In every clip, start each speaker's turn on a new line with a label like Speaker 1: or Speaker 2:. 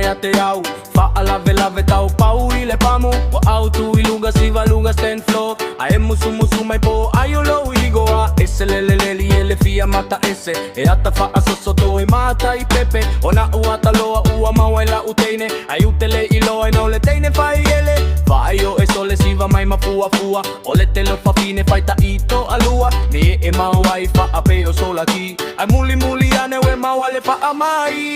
Speaker 1: ya te au fa lave tau pau i le pamu o au tu i lunga siva lunga stand floor a musu mai po aiolo i goa ese leleleli ele fia mata ese e ata fa asosoto e mata i pepe ona uata loa ua mawela uteine ai utele i loa e no le teine fai ele fai o e sole siva mai mafua fua o le telo fa fine fai ta ito alua ni e mawai fa ape o sola ki ai muli ane we mawale fa amai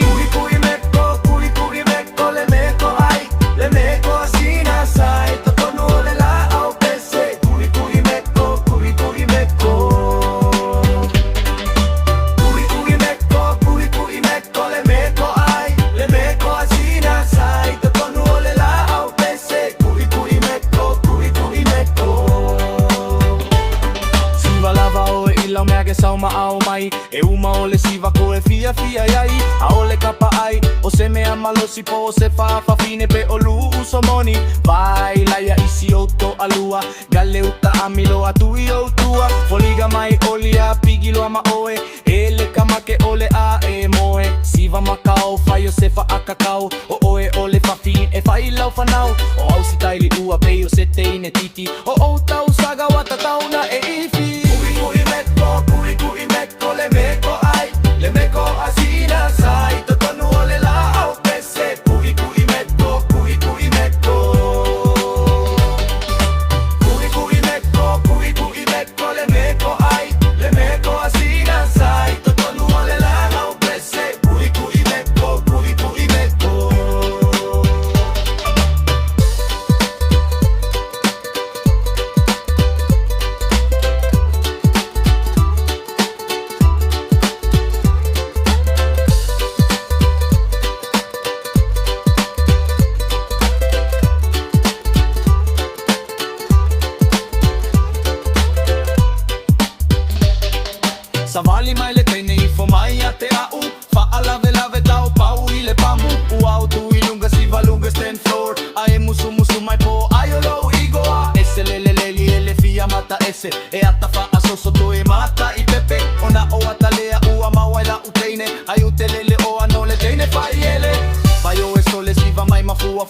Speaker 1: kui meko le meko ai le meko asina sai toto no le la au pese kui meko le meko ai le meko asina sai toto no le la au pese kui meko siva lava o e ila mea ke sauma au mai e uma o le siva ko e fia iai a o le kapa ai o se mea malo si po se fa fine pe o lu uso moni vai laia isi oto alua gale uta amilo atui o tua foliga mai olia pigilo ama oe ele kama ke ole a e moe siva makao fai o se fa akakao o oe ole fa fin e fai lau fanau o au si taili ua pe o se teine titi o tau saga wata tauna e ifi kui meko le meko ai le meko asina sai toto no le la au pese kui meko le meko ai le meko asina sai toto no le la au pese kui meko Savali mai le teine i fo mai a te au fa lave tau pau i le pamu u au tu i lunga siva lunga stand floor a e musu mai po aiolo i goa ese leleleli ele fia mata ese e ata fa asosoto e mata i pepe ona o atalea ua mawaila uteine ai utelele o ano le teine fai ele fai o e sole siva mai mafua